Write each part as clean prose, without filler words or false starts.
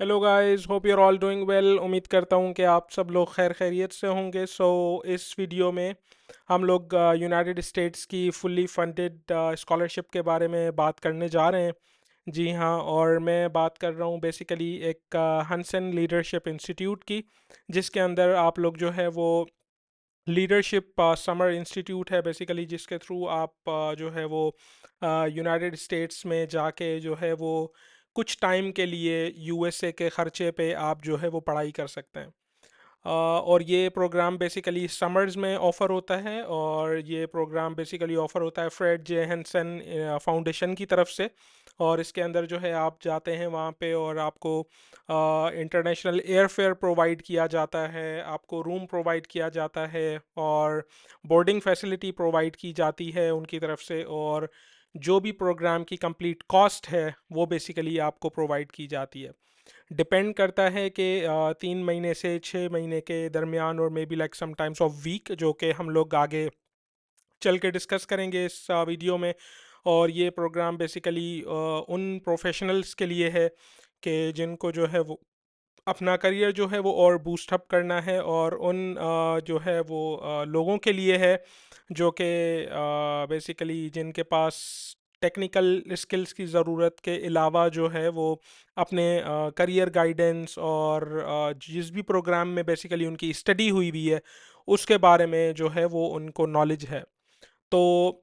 Hello guys, hope you're all doing well. उम्मीद करता हूँ कि आप सब लोग खैर खैरियत से होंगे। इस वीडियो में हम लोग यूनाइटेड स्टेट्स की फुल्ली फंडेड स्कॉलरशिप के बारे में बात करने जा रहे हैं। जी हाँ, और मैं बात कर रहा हूँ बेसिकली एक हंसन लीडरशिप इंस्टीट्यूट की, जिसके अंदर आप लोग जो है वो लीडरशिप समर इंस्टीट्यूट है बेसिकली, जिसके थ्रू आप जो है वो यूनाइटेड स्टेट्स में जाके जो है वो कुछ टाइम के लिए यूएसए के ख़र्चे पे आप जो है वो पढ़ाई कर सकते हैं। और ये प्रोग्राम बेसिकली समर्स में ऑफ़र होता है, और ये प्रोग्राम बेसिकली ऑफ़र होता है फ्रेड जे हैंसन फाउंडेशन की तरफ से। और इसके अंदर जो है आप जाते हैं वहाँ पे, और आपको इंटरनेशनल एयरफेयर प्रोवाइड किया जाता है, आपको रूम प्रोवाइड किया जाता है, और बोर्डिंग फैसिलिटी प्रोवाइड की जाती है उनकी तरफ से। और जो भी प्रोग्राम की कंप्लीट कॉस्ट है वो बेसिकली आपको प्रोवाइड की जाती है। डिपेंड करता है कि 3 महीने से 6 महीने के दरमियान, और maybe like some times of week, जो कि हम लोग आगे चल के डिस्कस करेंगे इस वीडियो में। और ये प्रोग्राम बेसिकली उन प्रोफेशनल्स के लिए है कि जिनको जो है वो अपना करियर जो है वो और बूस्ट अप करना है, और उन जो है वो लोगों के लिए है जो कि बेसिकली जिनके पास टेक्निकल स्किल्स की ज़रूरत के अलावा जो है वो अपने करियर गाइडेंस और जिस भी प्रोग्राम में बेसिकली उनकी स्टडी हुई हुई है उसके बारे में जो है वो उनको नॉलेज है। तो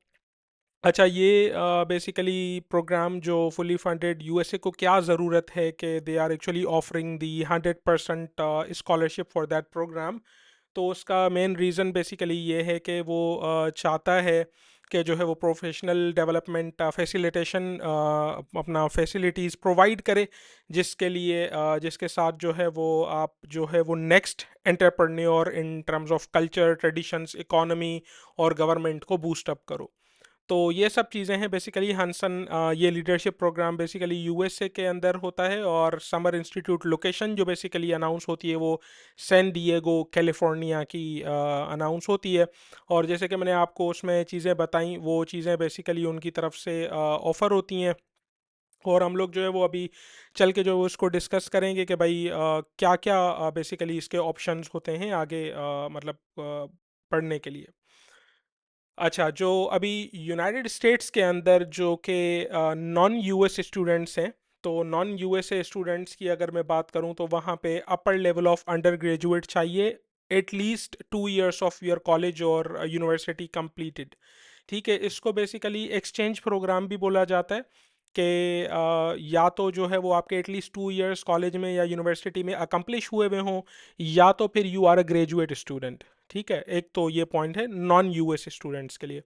अच्छा, ये बेसिकली प्रोग्राम जो फुली फंडेड यूएसए को क्या ज़रूरत है कि they are actually offering the 100% scholarship for that program. तो उसका मेन रीज़न बेसिकली ये है कि वो चाहता है कि जो है वो प्रोफेशनल डेवलपमेंट फैसिलिटेशन अपना फैसिलिटीज़ प्रोवाइड करे, जिसके लिए जिसके साथ जो है वो आप जो है वो next entrepreneur in terms of culture, traditions, economy और गवर्नमेंट को बूस्ट अप करो। तो ये सब चीज़ें हैं बेसिकली हंसन। ये लीडरशिप प्रोग्राम बेसिकली यूएसए के अंदर होता है, और समर इंस्टीट्यूट लोकेशन जो बेसिकली अनाउंस होती है वो सैन डिएगो कैलिफोर्निया की अनाउंस होती है। और जैसे कि मैंने आपको उसमें चीज़ें बताई, वो चीज़ें बेसिकली उनकी तरफ से ऑफ़र होती हैं। और हम लोग जो है वो अभी चल के जो है उसको डिस्कस करेंगे कि भाई क्या क्या बेसिकली इसके ऑप्शंस होते हैं आगे, मतलब पढ़ने के लिए। अच्छा, जो अभी यूनाइटेड स्टेट्स के अंदर जो कि नॉन यूएस स्टूडेंट्स हैं, तो नॉन यूएसए स्टूडेंट्स की अगर मैं बात करूं तो वहाँ पे upper level of undergraduate चाहिए, at least 2 years of your college और यूनिवर्सिटी कंप्लीटेड। ठीक है, इसको बेसिकली एक्सचेंज प्रोग्राम भी बोला जाता है कि या तो जो है वो आपके एटलीस्ट 2 इयर्स कॉलेज में या यूनिवर्सिटी में अकम्प्लिश हुए हुए हों, या तो फिर you are a graduate student. ठीक है, एक तो ये पॉइंट है नॉन यूएस स्टूडेंट्स के लिए।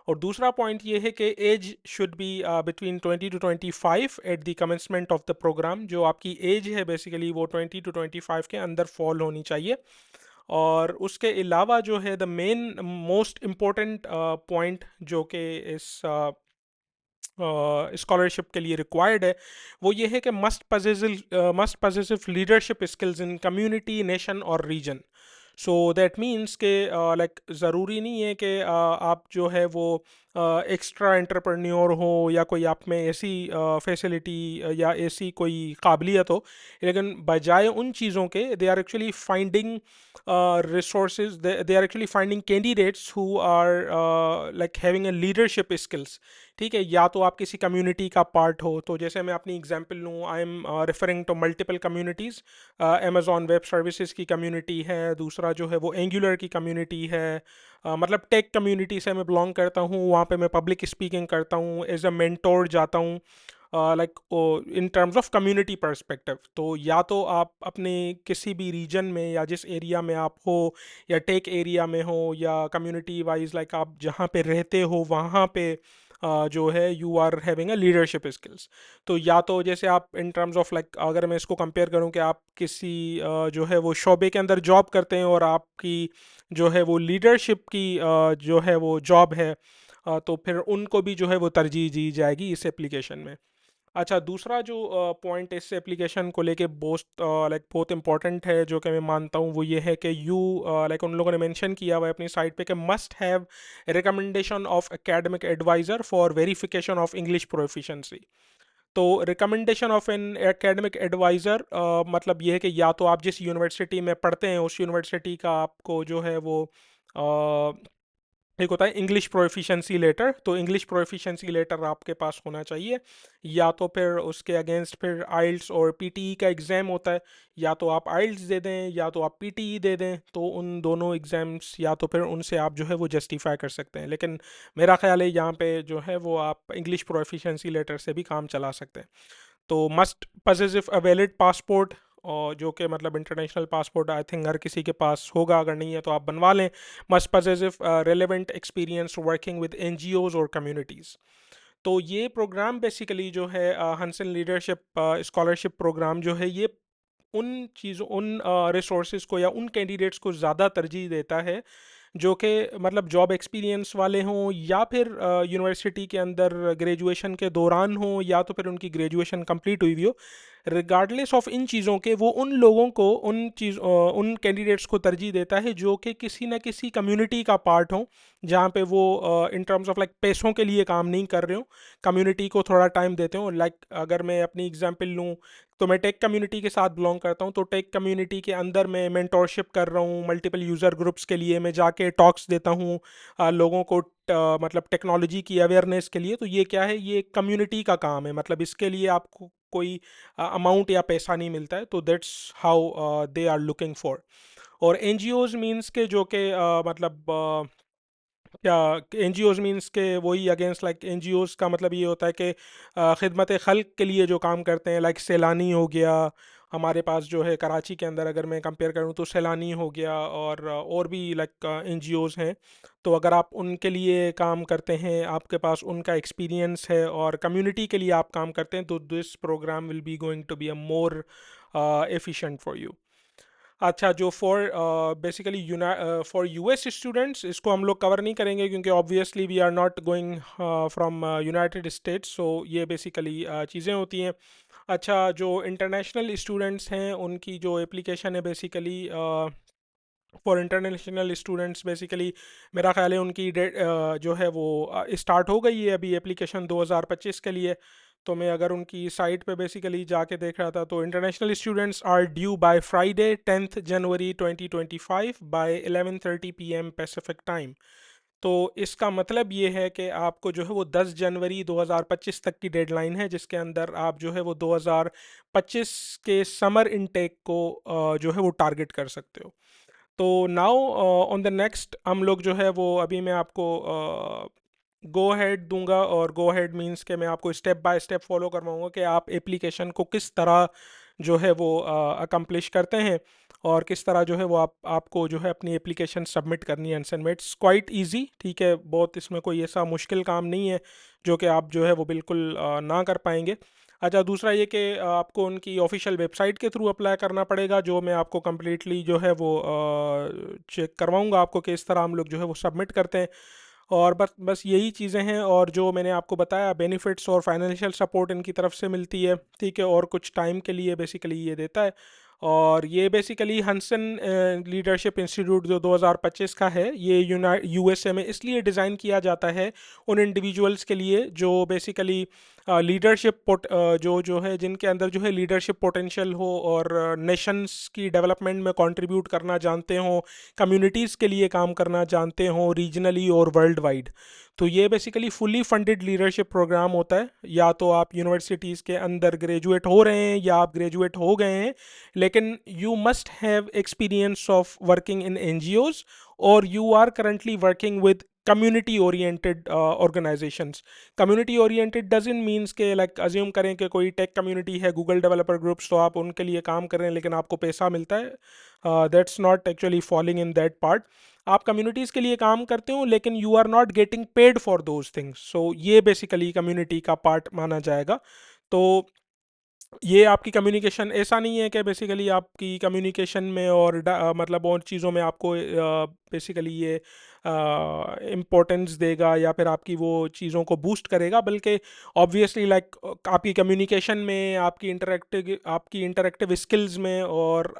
और दूसरा पॉइंट ये है कि age should be between 20 to 25 at the commencement of the program. जो आपकी एज है बेसिकली वो 20 to 25 के अंदर फॉल होनी चाहिए। और उसके अलावा जो है the main most important point जो कि इस स्कॉलरशिप के लिए रिक्वायर्ड है, वो ये है कि must possessive leadership skills in community, nation और रीजन। सो दैट मीन्स के लाइक ज़रूरी नहीं है कि आप जो है वो एक्स्ट्रा एंटरप्रेन्योर हो, या कोई आप में ऐसी फैसिलिटी या ऐसी कोई काबिलियत हो, लेकिन बजाय उन चीज़ों के they are actually finding resources, they are actually finding candidates who are like having a leadership skills। ठीक है, या तो आप किसी कम्युनिटी का पार्ट हो, तो जैसे मैं अपनी एग्जांपल लूँ, I am referring to multiple communities. Amazon web services की कम्युनिटी है, दूसरा जो है वो एंगुलर की कम्युनिटी है। मतलब टेक कम्युनिटी से मैं बिलोंग करता हूँ, वहाँ पे मैं पब्लिक स्पीकिंग करता हूँ, एज अ मेंटोर जाता हूँ, like in terms of community perspective. तो या तो आप अपने किसी भी रीजन में या जिस एरिया में आप हो, या टेक एरिया में हो, या कम्युनिटी वाइज लाइक आप जहाँ पे रहते हो वहाँ पे जो है you are having a leadership skills. तो या तो जैसे आप इन टर्म्स ऑफ लाइक, अगर मैं इसको कंपेयर करूँ कि आप किसी जो है वो शोबे के अंदर जॉब करते हैं, और आपकी जो है वो लीडरशिप की जो है वो जॉब है, तो फिर उनको भी जो है वो तरजीह दी जाएगी इस एप्लीकेशन में। अच्छा, दूसरा जो पॉइंट इस एप्लीकेशन को लेके बहुत लाइक बहुत इंपॉर्टेंट है, जो कि मैं मानता हूँ, वो ये है कि यू लाइक उन लोगों ने मेंशन किया हुआ है अपनी साइट पे कि must have recommendation of academic advisor for verification of English proficiency. तो recommendation of an academic advisor मतलब ये है कि या तो आप जिस यूनिवर्सिटी में पढ़ते हैं उस यूनिवर्सिटी का आपको जो है वो एक होता है इंग्लिश प्रोफिशिएंसी लेटर, तो इंग्लिश प्रोफिशिएंसी लेटर आपके पास होना चाहिए। या तो फिर उसके अगेंस्ट फिर आइल्स और पीटीई का एग्ज़ाम होता है, या तो आप आइल्स दे दें या तो आप पीटीई दे दें, तो उन दोनों एग्ज़ाम्स या तो फिर उनसे आप जो है वो जस्टिफाई कर सकते हैं। लेकिन मेरा ख्याल है यहाँ पे जो है वो आप इंग्लिश प्रोफिशिएंसी लेटर से भी काम चला सकते हैं। तो must possessive a valid passport, और जो कि मतलब इंटरनेशनल पासपोर्ट आई थिंक हर किसी के पास होगा, अगर नहीं है तो आप बनवा लें। Must possessive relevant experience working with NGOs और कम्युनिटीज़। तो ये प्रोग्राम बेसिकली जो है हंसन लीडरशिप स्कॉलरशिप प्रोग्राम जो है ये उन चीज़ों उन रिसोर्सेज को या उन कैंडिडेट्स को ज़्यादा तरजीह देता है जो कि मतलब जॉब एक्सपीरियंस वाले हों, या फिर यूनिवर्सिटी के अंदर ग्रेजुएशन के दौरान हों, या तो फिर उनकी ग्रेजुएशन कंप्लीट हुई हुई हो। रिगार्डलेस ऑफ इन चीज़ों के, वो उन लोगों को उन कैंडिडेट्स को तरजीह देता है जो कि किसी न किसी कम्युनिटी का पार्ट हो, जहाँ पे वो इन टर्म्स ऑफ लाइक पैसों के लिए काम नहीं कर रहे हो, कम्युनिटी को थोड़ा टाइम देते हो। लाइक अगर मैं अपनी एग्जांपल लूँ, तो मैं टेक कम्युनिटी के साथ बिलोंग करता हूँ, तो टेक कम्युनिटी के अंदर मैं मेंटोरशिप कर रहा हूँ मल्टीपल यूज़र ग्रुप्स के लिए, मैं जाके टॉक्स देता हूँ लोगों को मतलब टेक्नोलॉजी की अवेयरनेस के लिए। तो ये क्या है, ये कम्युनिटी का काम है, मतलब इसके लिए आपको कोई अमाउंट या पैसा नहीं मिलता है। तो that's how they are looking for. और एनजीओज मीन्स के जो कि मतलब क्या, एनजीओज मीन्स के वही अगेंस्ट लाइक एनजीओज का मतलब ये होता है कि खिदमत खल्क के लिए जो काम करते हैं, लाइक सैलानी हो गया हमारे पास जो है कराची के अंदर, अगर मैं कंपेयर करूँ तो सैलानी हो गया, और भी लाइक एनजीओज हैं। तो अगर आप उनके लिए काम करते हैं, आपके पास उनका एक्सपीरियंस है और कम्युनिटी के लिए आप काम करते हैं, तो this programme will be going to be a more efficient for you. अच्छा, जो for basically for US students, इसको हम लोग कवर नहीं करेंगे क्योंकि obviously we are not going from United States, so ये बेसिकली चीज़ें होती हैं। अच्छा, जो इंटरनेशनल स्टूडेंट्स हैं उनकी जो एप्लीकेशन है basically for international students, basically मेरा ख्याल है उनकी डेट जो है वो स्टार्ट हो गई है अभी एप्लीकेशन 2025 के लिए। तो मैं अगर उनकी साइट पे बेसिकली जाके देख रहा था, तो international students are due by Friday 10th January 2025 by 11:30 PM Pacific time. तो इसका मतलब ये है कि आपको जो है वो 10 जनवरी 2025 तक की डेडलाइन है, जिसके अंदर आप जो है वो 2025 के समर इनटेक को जो है वो टारगेट कर सकते हो। तो नाउ ऑन द नेक्स्ट हम लोग जो है वो अभी मैं आपको गो हेड दूंगा, और गो हेड मींस के मैं आपको स्टेप बाय स्टेप फॉलो करवाऊंगा कि आप एप्लीकेशन को किस तरह जो है वो अकम्प्लिश करते हैं, और किस तरह जो है वो आपको जो है अपनी एप्लीकेशन सबमिट करनी है। एंड इट्स क्वाइट इजी, ठीक है, बहुत इसमें कोई ऐसा मुश्किल काम नहीं है जो कि आप जो है वो बिल्कुल ना कर पाएंगे। अच्छा, दूसरा ये कि आपको उनकी ऑफिशियल वेबसाइट के थ्रू अप्लाई करना पड़ेगा, जो मैं आपको कम्प्लीटली जो है वो चेक करवाऊंगा आपको कि इस तरह हम लोग जो है वो सबमिट करते हैं। और बस बस यही चीज़ें हैं, और जो मैंने आपको बताया बेनिफिट्स और फाइनेंशियल सपोर्ट इनकी तरफ से मिलती है, ठीक है, और कुछ टाइम के लिए बेसिकली ये देता है। और ये बेसिकली हंसन लीडरशिप इंस्टीट्यूट जो 2025 का है, ये यूएसए में इसलिए डिज़ाइन किया जाता है उन इंडिविजुअल्स के लिए जो बेसिकली लीडरशिप जो जो है जिनके अंदर जो है लीडरशिप पोटेंशियल हो, और नेशंस की डेवलपमेंट में कंट्रीब्यूट करना जानते हों, कम्युनिटीज़ के लिए काम करना जानते हों रीजनली और वर्ल्ड वाइड। तो ये basically fully funded leadership program होता है। या तो आप यूनिवर्सिटीज़ के अंदर ग्रेजुएट हो रहे हैं या आप ग्रेजुएट हो गए हैं, लेकिन you must have experience of working in NGOs, और you are currently working with community oriented organisations. Community oriented doesn't means के लाइक अज्यूम करें कि कोई टेक कम्युनिटी है, गूगल डेवलपर ग्रुप्स, तो आप उनके लिए काम कर रहे हैं लेकिन आपको पैसा मिलता है। That's not actually falling in that part. आप कम्युनिटीज़ के लिए काम करते हो लेकिन you are not getting paid for those things, so ये बेसिकली कम्युनिटी का पार्ट माना जाएगा। तो ये आपकी कम्युनिकेशन ऐसा नहीं है कि बेसिकली आपकी कम्युनिकेशन में और मतलब और चीज़ों में आपको बेसिकली ये इम्पोर्टेंस देगा या फिर आपकी वो चीज़ों को बूस्ट करेगा, बल्कि ऑब्वियसली लाइक आपकी कम्युनिकेशन में, आपकी इंटरेक्टिव स्किल्स में, और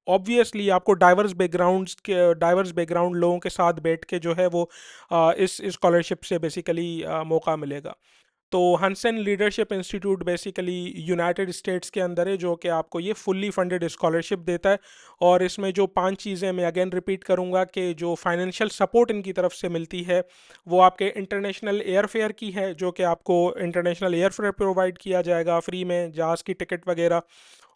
ऑब्वियसली आपको डाइवर्स बैकग्राउंड लोगों के साथ बैठ के जो है वो इस स्कॉलरशिप से बेसिकली मौका मिलेगा। तो Hansen leadership institute basically United States के अंदर है, जो कि आपको ये फुल्ली फंडेड स्कॉलरशिप देता है। और इसमें जो 5 चीज़ें मैं अगेन रिपीट करूँगा कि जो फाइनेंशियल सपोर्ट इनकी तरफ से मिलती है वो आपके इंटरनेशनल एयरफेयर की है, जो कि आपको इंटरनेशनल एयरफेयर प्रोवाइड किया जाएगा फ्री में, जहाज़ की टिकट वगैरह।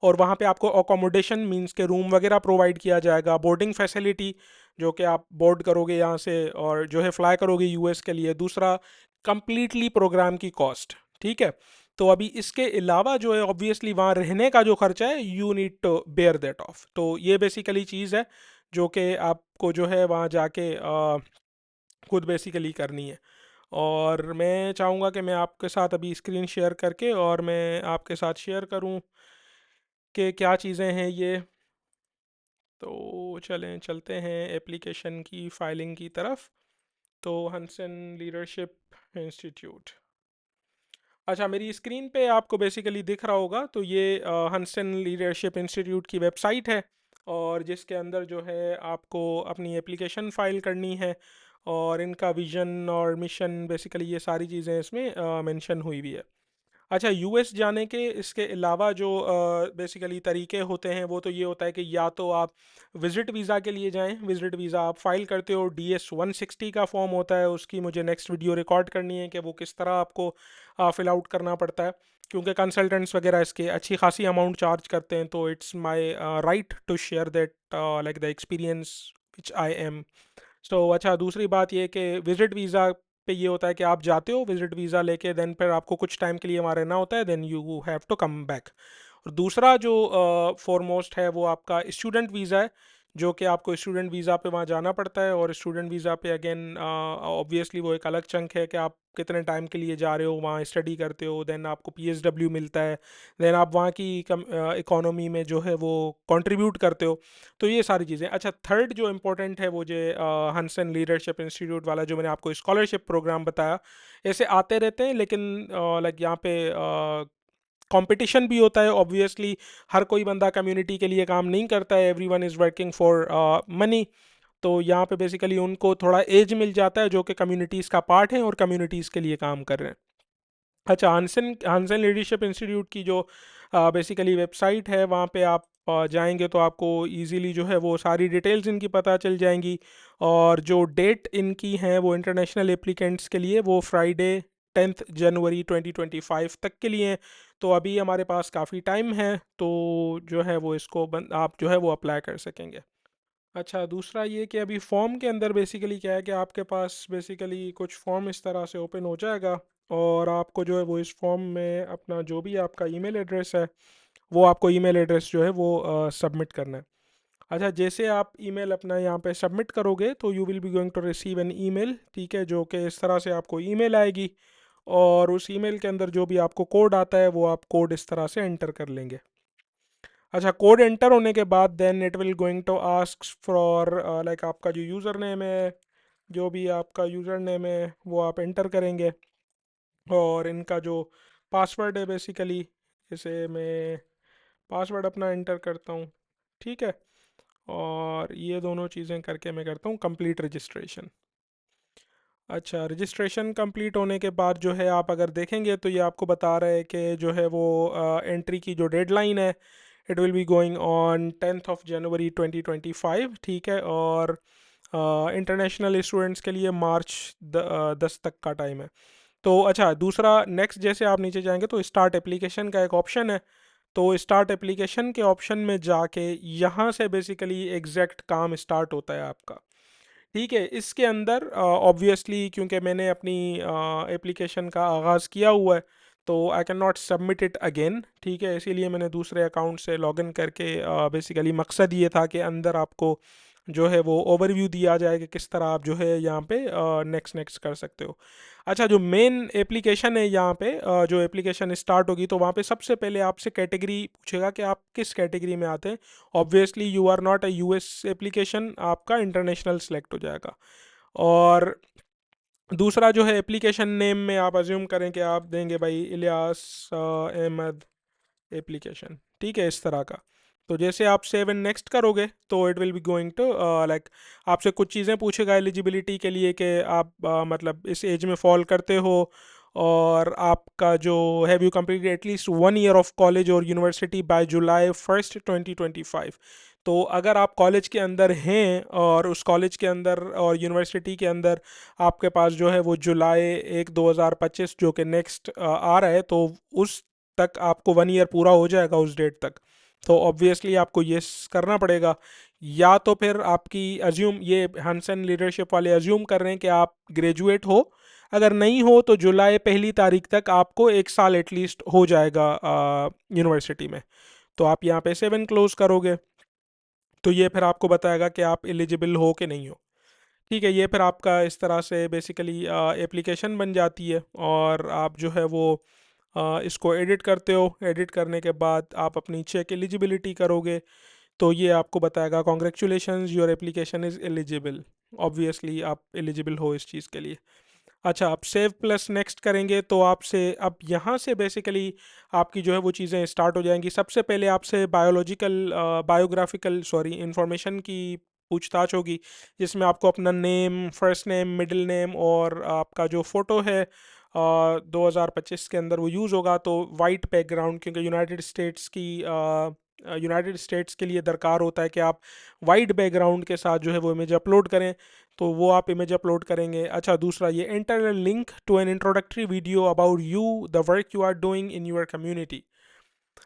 और वहाँ पे आपको अकोमोडेशन मींस के रूम वगैरह प्रोवाइड किया जाएगा, बोर्डिंग फैसिलिटी जो कि आप बोर्ड करोगे यहाँ से और जो है फ्लाई करोगे यूएस के लिए। दूसरा, कंप्लीटली प्रोग्राम की कॉस्ट, ठीक है। तो अभी इसके अलावा जो है ऑब्वियसली वहाँ रहने का जो खर्चा है you need to bear that off. तो ये बेसिकली चीज़ है जो कि आपको जो है वहाँ जाके खुद बेसिकली करनी है। और मैं चाहूँगा कि मैं आपके साथ अभी स्क्रीन शेयर करके और मैं आपके साथ शेयर करूँ कि क्या चीज़ें हैं ये। तो चलते हैं एप्लीकेशन की फाइलिंग की तरफ। तो हंसन लीडरशिप इंस्टीट्यूट, अच्छा मेरी स्क्रीन पे आपको बेसिकली दिख रहा होगा, तो ये हंसन लीडरशिप इंस्टीट्यूट की वेबसाइट है और जिसके अंदर जो है आपको अपनी एप्लीकेशन फ़ाइल करनी है और इनका विज़न और मिशन बेसिकली ये सारी चीज़ें इसमें मेंशन हुई भी है। अच्छा, यूएस जाने के इसके अलावा जो बेसिकली तरीके होते हैं वो तो ये होता है कि या तो आप विज़िट वीज़ा के लिए जाएं, विज़िट वीज़ा आप फाइल करते हो, DS-160 का फॉर्म होता है, उसकी मुझे नेक्स्ट वीडियो रिकॉर्ड करनी है कि वो किस तरह आपको फिल आउट करना पड़ता है, क्योंकि कंसल्टेंट्स वगैरह इसके अच्छी खासी अमाउंट चार्ज करते हैं। तो it's my right to share that like the experience which I am. So अच्छा, दूसरी बात ये कि विज़िट वीज़ा पे ये होता है कि आप जाते हो विज़िट वीज़ा लेके, देन फिर आपको कुछ टाइम के लिए वहाँ रहना होता है, then you have to come back. और दूसरा जो फॉरमोस्ट है वो आपका स्टूडेंट वीज़ा है, जो कि आपको स्टूडेंट वीज़ा पे वहाँ जाना पड़ता है। और स्टूडेंट वीज़ा पे अगेन ऑब्वियसली वो एक अलग चंक है कि आप कितने टाइम के लिए जा रहे हो, वहाँ स्टडी करते हो, देन आपको PSW मिलता है, देन आप वहाँ की इकोनॉमी में जो है वो कंट्रीब्यूट करते हो। तो ये सारी चीज़ें। अच्छा, थर्ड जो इम्पोर्टेंट है वो जो हंसन लीडरशिप इंस्टीट्यूट वाला जो मैंने आपको स्कॉलरशिप प्रोग्राम बताया, ऐसे आते रहते हैं, लेकिन लाइक यहाँ पे कंपटीशन भी होता है ऑब्वियसली। हर कोई बंदा कम्युनिटी के लिए काम नहीं करता है, everyone is working for money. तो यहाँ पे बेसिकली उनको थोड़ा एज मिल जाता है जो कि कम्युनिटीज़ का पार्ट है और कम्युनिटीज़ के लिए काम कर रहे हैं। अच्छा, हंसन हंसन लीडरशिप इंस्टीट्यूट की जो बेसिकली वेबसाइट है, वहाँ पे आप जाएंगे तो आपको इजीली जो है वो सारी डिटेल्स इनकी पता चल जाएंगी। और जो डेट इनकी हैं वो इंटरनेशनल एप्लीकेंट्स के लिए वो फ्राइडे 10 जनवरी 2025 तक के लिए हैं। तो अभी हमारे पास काफ़ी टाइम है, तो जो है वो इसको आप जो है वो अप्लाई कर सकेंगे। अच्छा, दूसरा ये कि अभी फॉर्म के अंदर बेसिकली क्या है कि आपके पास बेसिकली कुछ फॉर्म इस तरह से ओपन हो जाएगा और आपको जो है वो इस फॉर्म में अपना जो भी आपका ईमेल एड्रेस है वो आपको ईमेल एड्रेस जो है वो सबमिट करना है। अच्छा, जैसे आप ईमेल अपना यहाँ पे सबमिट करोगे तो you will be going to receive an email, ठीक है, जो कि इस तरह से आपको ईमेल आएगी। और उस ईमेल के अंदर जो भी आपको कोड आता है वो आप कोड इस तरह से एंटर कर लेंगे। अच्छा, कोड एंटर होने के बाद then it will going to ask for like आपका जो यूज़र नेम है, जो भी आपका यूज़र नेम है वो आप एंटर करेंगे। और इनका जो पासवर्ड है बेसिकली, जैसे मैं पासवर्ड अपना एंटर करता हूँ, ठीक है। और ये दोनों चीज़ें करके मैं करता हूँ कंप्लीट रजिस्ट्रेशन। अच्छा, रजिस्ट्रेशन कंप्लीट होने के बाद जो है आप अगर देखेंगे तो ये आपको बता रहा है कि जो है वो एंट्री की जो डेडलाइन है it will be going on 10 जनवरी 2025, ठीक है। और इंटरनेशनल स्टूडेंट्स के लिए मार्च 10 तक का टाइम है। तो अच्छा, दूसरा नेक्स्ट जैसे आप नीचे जाएंगे तो स्टार्ट एप्लीकेशन का एक ऑप्शन है। तो स्टार्ट एप्लीकेशन के ऑप्शन में जाके यहाँ से बेसिकली एग्जैक्ट काम स्टार्ट होता है आपका, ठीक है। इसके अंदर ऑब्वियसली क्योंकि मैंने अपनी एप्लीकेशन का आगाज़ किया हुआ है तो I can not submit it again, ठीक है। इसीलिए मैंने दूसरे अकाउंट से लॉगिन करके बेसिकली मकसद ये था कि अंदर आपको जो है वो ओवरव्यू दिया जाए कि किस तरह आप जो है यहाँ पे नेक्स्ट नेक्स्ट कर सकते हो। अच्छा, जो मेन एप्लीकेशन है यहाँ पे जो एप्लीकेशन स्टार्ट होगी तो वहाँ पे सबसे पहले आपसे कैटेगरी पूछेगा कि आप किस कैटेगरी में आते हैं। Obviously you are not a US application, आपका इंटरनेशनल सेलेक्ट हो जाएगा। और दूसरा जो है एप्लीकेशन नेम में आप अज्यूम करें कि आप देंगे भाई इलियास अहमद एप्लीकेशन, ठीक है, इस तरह का। तो जैसे आप सेव एंड नेक्स्ट करोगे तो it will be going to like आपसे कुछ चीज़ें पूछेगा एलिजिबिलिटी के लिए कि आप मतलब इस एज में फॉल करते हो और आपका जो have you completed at least 1 year of college और यूनिवर्सिटी बाय जुलाई 1 2025। तो अगर आप कॉलेज के अंदर हैं और उस कॉलेज के अंदर और यूनिवर्सिटी के अंदर आपके पास जो है वो जुलाई 1 2025 जो कि नेक्स्ट आ रहा है, तो उस तक आपको 1 ईयर पूरा हो जाएगा उस डेट तक। तो ऑब्वियसली आपको ये करना पड़ेगा, या तो फिर आपकी अज्यूम ये हंसन लीडरशिप वाले अज्यूम कर रहे हैं कि आप ग्रेजुएट हो। अगर नहीं हो तो जुलाई 1 तारीख तक आपको 1 साल एटलीस्ट हो जाएगा यूनिवर्सिटी में। तो आप यहाँ पे 7 क्लोज करोगे, तो ये फिर आपको बताएगा कि आप एलिजिबल हो कि नहीं हो। ठीक है, ये फिर आपका इस तरह से बेसिकली एप्लीकेशन बन जाती है, और आप जो है वो इसको एडिट करते हो। एडिट करने के बाद आप अपनी चेक एलिजिबिलिटी करोगे, तो ये आपको बताएगा congratulations your application is eligible. Obviously आप एलिजिबल हो इस चीज़ के लिए। अच्छा, आप सेव प्लस नेक्स्ट करेंगे तो आपसे अब यहाँ से बेसिकली आपकी जो है वो चीज़ें स्टार्ट हो जाएंगी। सबसे पहले आपसे बायोग्राफिकल इंफॉर्मेशन की पूछताछ होगी, जिसमें आपको अपना name, first name, middle name और आपका जो फ़ोटो है 2025 के अंदर वो यूज़ होगा। तो वाइट बैकग्राउंड, क्योंकि यूनाइटेड स्टेट्स के लिए दरकार होता है कि आप वाइट बैकग्राउंड के साथ जो है वो इमेज अपलोड करें, तो वो आप इमेज अपलोड करेंगे। अच्छा, दूसरा ये enter a link to an introductory video about you the work you are doing in your community.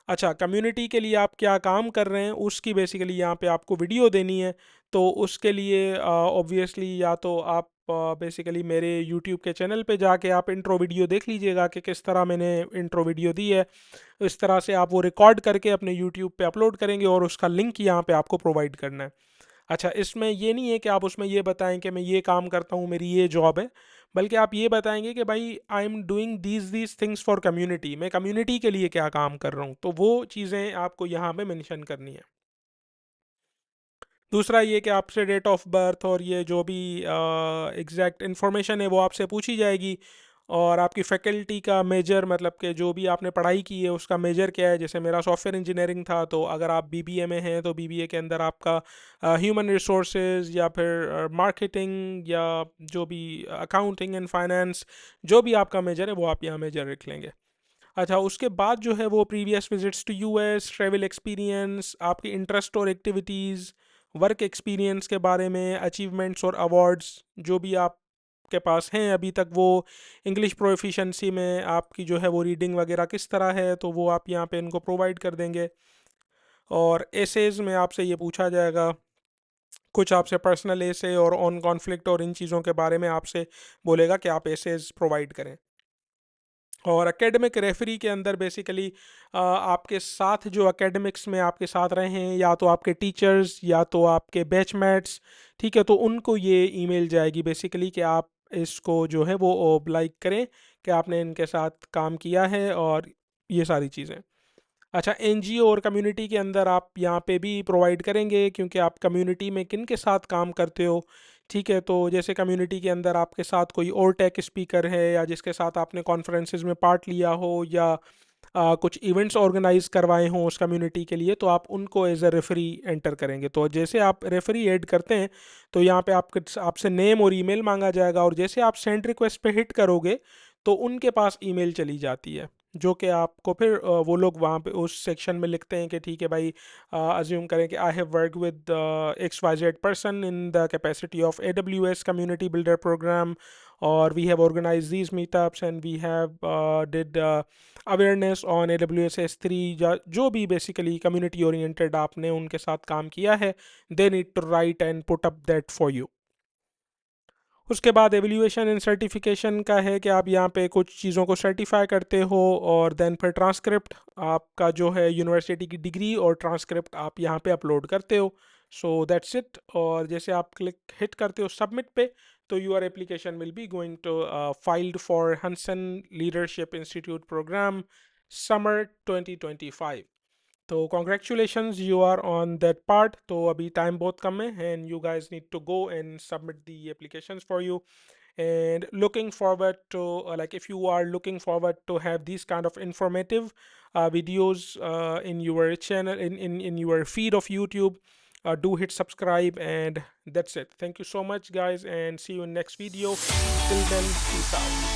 अच्छा, कम्युनिटी के लिए आप क्या काम कर रहे हैं उसकी बेसिकली यहाँ पे आपको वीडियो देनी है। तो उसके लिए ऑब्वियसली या तो आप बेसिकली मेरे यूट्यूब के चैनल पे जाके आप इंट्रो वीडियो देख लीजिएगा कि किस तरह मैंने इंट्रो वीडियो दी है। इस तरह से आप वो रिकॉर्ड करके अपने यूट्यूब पे अपलोड करेंगे और उसका लिंक यहाँ पे आपको प्रोवाइड करना है। अच्छा, इसमें ये नहीं है कि आप उसमें ये बताएं कि मैं ये काम करता हूँ, मेरी ये जॉब है, बल्कि आप ये बताएंगे कि भाई I am doing these things for community, मैं कम्युनिटी के लिए क्या काम कर रहा हूँ, तो वो चीज़ें आपको यहाँ पे मेंशन करनी है। दूसरा ये कि आपसे डेट ऑफ बर्थ और ये जो भी एग्जैक्ट इन्फॉर्मेशन है वो आपसे पूछी जाएगी, और आपकी फैकल्टी का मेजर, मतलब कि जो भी आपने पढ़ाई की है उसका मेजर क्या है। जैसे मेरा सॉफ्टवेयर इंजीनियरिंग था, तो अगर आप बीबीए में हैं तो बीबीए के अंदर आपका ह्यूमन रिसोर्सेज या फिर मार्केटिंग या जो भी अकाउंटिंग एंड फाइनेंस, जो भी आपका मेजर है वो आप यहाँ मेजर रख लेंगे। अच्छा, उसके बाद जो है वो previous visits to US, travel experience, आपकी इंटरेस्ट और एक्टिविटीज़, वर्क एक्सपीरियंस के बारे में, अचीवमेंट्स और अवार्ड्स जो भी आपके पास हैं अभी तक, वो इंग्लिश प्रोफिशेंसी में आपकी जो है वो रीडिंग वगैरह किस तरह है, तो वो आप यहाँ पे इनको प्रोवाइड कर देंगे। और एसेज में आपसे ये पूछा जाएगा, कुछ आपसे पर्सनल एसे और ऑन कॉन्फ्लिक्ट और इन चीज़ों के बारे में आपसे बोलेगा कि आप एसेज प्रोवाइड करें। और एकेडमिक रेफरी के अंदर बेसिकली आपके साथ जो एकेडमिक्स में आपके साथ रहे हैं, या तो आपके टीचर्स या तो आपके बैचमेट्स, ठीक है, तो उनको ये ईमेल जाएगी बेसिकली कि आप इसको जो है वो लाइक करें कि आपने इनके साथ काम किया है और ये सारी चीज़ें। अच्छा, एनजीओ और कम्युनिटी के अंदर आप यहाँ पे भी प्रोवाइड करेंगे, क्योंकि आप कम्युनिटी में किन के साथ काम करते हो। ठीक है, तो जैसे कम्युनिटी के अंदर आपके साथ कोई और टेक स्पीकर है, या जिसके साथ आपने कॉन्फ्रेंसेस में पार्ट लिया हो, या कुछ इवेंट्स ऑर्गेनाइज करवाए हों उस कम्युनिटी के लिए, तो आप उनको एज अ रेफरी एंटर करेंगे। तो जैसे आप रेफरी ऐड करते हैं तो यहाँ पे आपसे नेम और ईमेल मांगा जाएगा, और जैसे आप सेंड रिक्वेस्ट पे हिट करोगे तो उनके पास ईमेल चली जाती है, जो कि आपको फिर वो लोग वहाँ पे उस सेक्शन में लिखते हैं कि ठीक है भाई, अज्यूम करें कि I have work with X Y Z person in the capacity of AWS community builder program, और we have organise these meetups and we have did awareness on AWS S3, या जो भी बेसिकली कम्युनिटी ओरिएंटेड आपने उनके साथ काम किया है, they need to write and put up that for you. उसके बाद एवल्यूएशन एंड सर्टिफिकेशन का है कि आप यहाँ पे कुछ चीज़ों को सर्टिफाई करते हो, और देन फिर ट्रांसक्रिप्ट आपका जो है यूनिवर्सिटी की डिग्री और ट्रांसक्रिप्ट आप यहाँ पे अपलोड करते हो। So that's it. और जैसे आप क्लिक हिट करते हो सबमिट पे, तो your application will be going to filed for Hansen leadership institute program summer 2025। तो congratulations, you are on that part. तो अभी टाइम बहुत कम है, and you guys need to go and submit the applications for you, and looking forward to like if you are looking forward to have these kind of informative videos in your channel, in your feed of YouTube, do hit subscribe, and that's it. Thank you so much guys, and see you in next video. Till then, peace out.